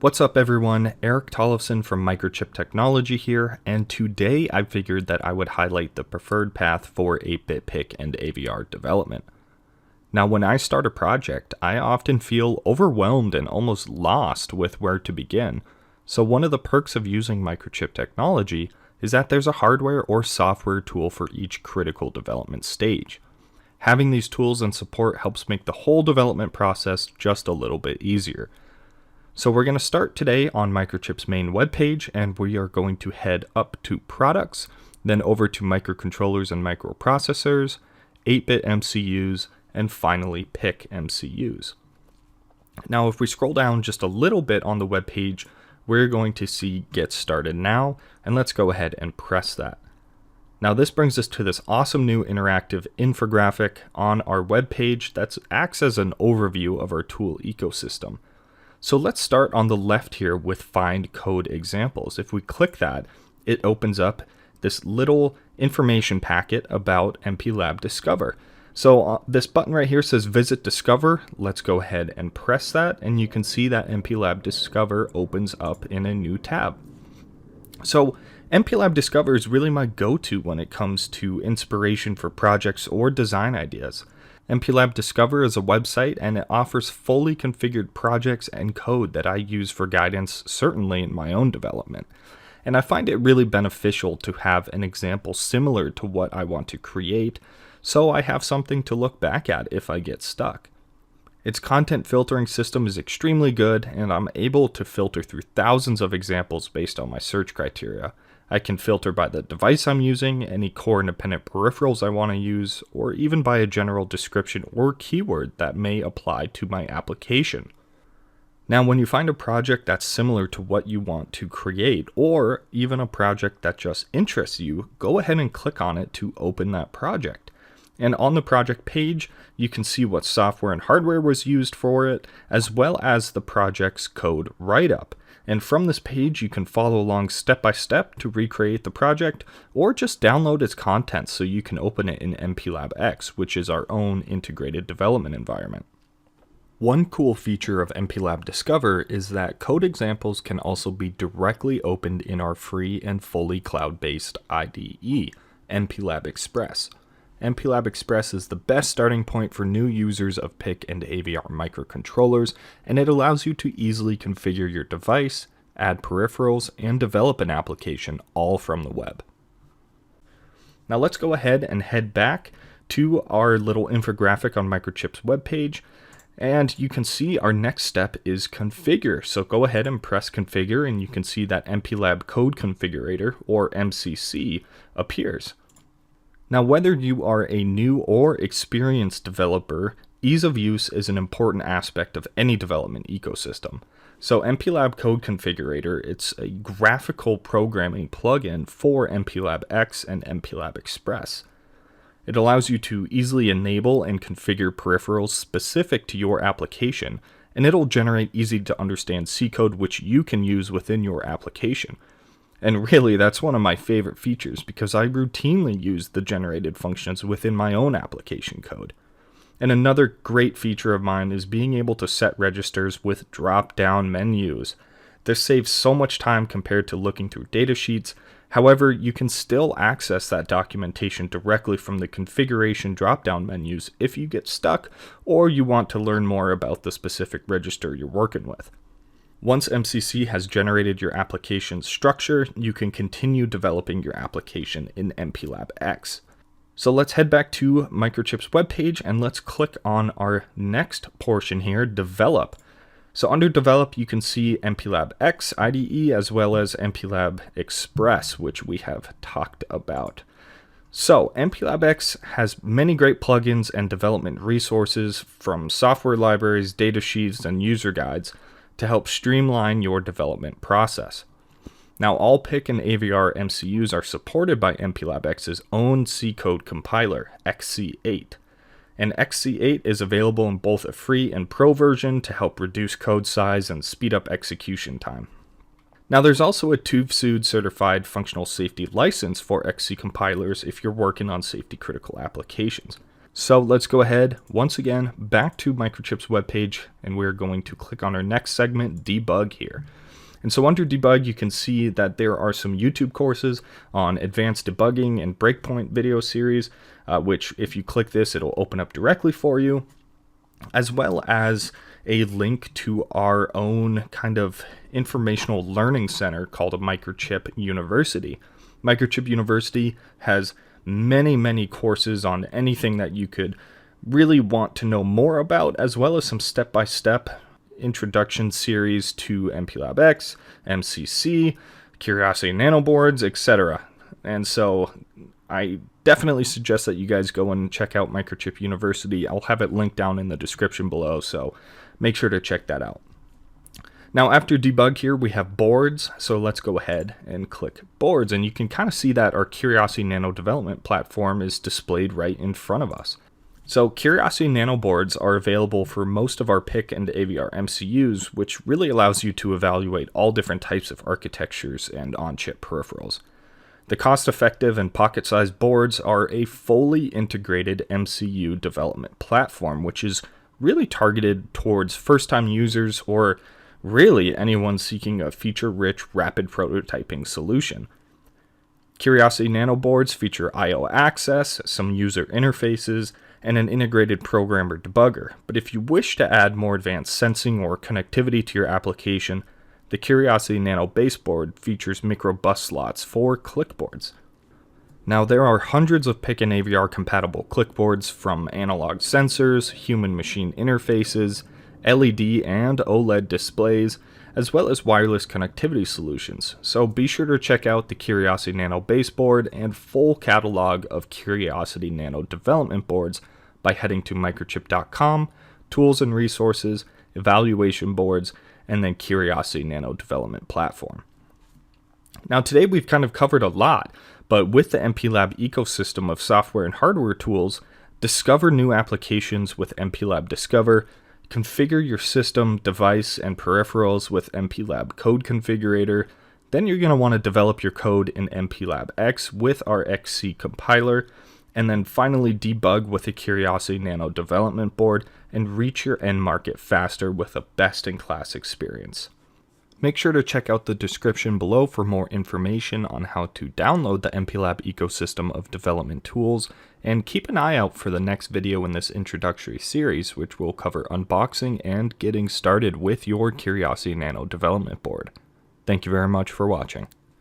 What's up everyone, Eric Tollefson from Microchip Technology here, and today I figured that I would highlight the preferred path for 8-bit PIC and AVR development. Now when I start a project, I often feel overwhelmed and almost lost with where to begin. So one of the perks of using Microchip technology is that there's a hardware or software tool for each critical development stage. Having these tools and support helps make the whole development process just a little bit easier. So we're going to start today on Microchip's main webpage, and we are going to head up to Products, then over to Microcontrollers and Microprocessors, 8-bit MCUs, and finally PIC MCUs. Now if we scroll down just a little bit on the webpage, we're going to see Get Started Now, and let's go ahead and press that. Now this brings us to this awesome new interactive infographic on our webpage that acts as an overview of our tool ecosystem. So let's start on the left here with Find Code Examples. If we click that, it opens up this little information packet about MPLAB Discover. So this button right here says Visit Discover. Let's go ahead and press that, and you can see that MPLAB Discover opens up in a new tab. So MPLAB Discover is really my go-to when it comes to inspiration for projects or design ideas. MPLAB Discover is a website, and it offers fully configured projects and code that I use for guidance, certainly in my own development. And I find it really beneficial to have an example similar to what I want to create, so I have something to look back at if I get stuck. Its content filtering system is extremely good, and I'm able to filter through thousands of examples based on my search criteria. I can filter by the device I'm using, any core independent peripherals I want to use, or even by a general description or keyword that may apply to my application. Now when you find a project that's similar to what you want to create, or even a project that just interests you, go ahead and click on it to open that project. And on the project page, you can see what software and hardware was used for it, as well as the project's code write-up. And from this page, you can follow along step by step to recreate the project, or just download its contents so you can open it in MPLAB, which is our own integrated development environment. One cool feature of MPLAB Discover is that code examples can also be directly opened in our free and fully cloud-based IDE, MPLAB Express. MPLAB Express is the best starting point for new users of PIC and AVR microcontrollers, and it allows you to easily configure your device, add peripherals, and develop an application all from the web. Now let's go ahead and head back to our little infographic on Microchip's webpage, and you can see our next step is Configure. So go ahead and press Configure, and you can see that MPLAB Code Configurator, or MCC, appears. Now, whether you are a new or experienced developer, ease of use is an important aspect of any development ecosystem. So MPLAB Code Configurator, it's a graphical programming plugin for MPLAB and MPLAB Express. It allows you to easily enable and configure peripherals specific to your application, and it'll generate easy to understand C code which you can use within your application. And really, that's one of my favorite features because I routinely use the generated functions within my own application code. And another great feature of mine is being able to set registers with drop-down menus. This saves so much time compared to looking through datasheets. However, you can still access that documentation directly from the configuration drop-down menus if you get stuck or you want to learn more about the specific register you're working with. Once MCC has generated your application's structure, you can continue developing your application in MPLAB. So let's head back to Microchip's webpage and let's click on our next portion here, Develop. So under Develop, you can see MPLAB IDE as well as MPLAB Express, which we have talked about. So MPLAB has many great plugins and development resources from software libraries, datasheets, and user guides to help streamline your development process. Now, all PIC and AVR MCUs are supported by MPLAB's own C code compiler, XC8. And XC8 is available in both a free and pro version to help reduce code size and speed up execution time. Now, there's also a TÜV-SÜD certified functional safety license for XC compilers if you're working on safety critical applications. So let's go ahead, once again, back to Microchip's webpage, and we're going to click on our next segment, Debug here. And so under Debug, you can see that there are some YouTube courses on advanced debugging and breakpoint video series, which if you click this, it'll open up directly for you, as well as a link to our own kind of informational learning center called a Microchip University. Microchip University has many courses on anything that you could really want to know more about, as well as some step-by-step introduction series to MPLAB X, MCC, Curiosity nanoboards, etc. And so I definitely suggest that you guys go and check out Microchip University. I'll have it linked down in the description below, so make sure to check that out. Now after Debug here, we have boards, so let's go ahead and click boards, and you can kind of see that our Curiosity Nano development platform is displayed right in front of us. So Curiosity Nano boards are available for most of our PIC and AVR MCUs, which really allows you to evaluate all different types of architectures and on-chip peripherals. The cost-effective and pocket-sized boards are a fully integrated MCU development platform, which is really targeted towards first-time users or really anyone seeking a feature-rich, rapid prototyping solution. Curiosity Nano boards feature I/O access, some user interfaces, and an integrated programmer debugger. But if you wish to add more advanced sensing or connectivity to your application, the Curiosity Nano baseboard features micro bus slots for clickboards. Now there are hundreds of PIC and AVR compatible clickboards, from analog sensors, human-machine interfaces, LED and OLED displays, as well as wireless connectivity solutions. So be sure to check out the Curiosity Nano baseboard and full catalog of Curiosity Nano development boards by heading to microchip.com, tools and resources, evaluation boards, and then Curiosity Nano development platform. Now today we've kind of covered a lot, but with the MPLAB ecosystem of software and hardware tools, discover new applications with MPLAB Discover, configure your system, device, and peripherals with MPLAB Code Configurator. Then you're going to want to develop your code in MPLAB X with our XC compiler, and then finally debug with a Curiosity Nano development board and reach your end market faster with a best-in-class experience. Make sure to check out the description below for more information on how to download the MPLAB ecosystem of development tools, and keep an eye out for the next video in this introductory series, which will cover unboxing and getting started with your Curiosity Nano development board. Thank you very much for watching.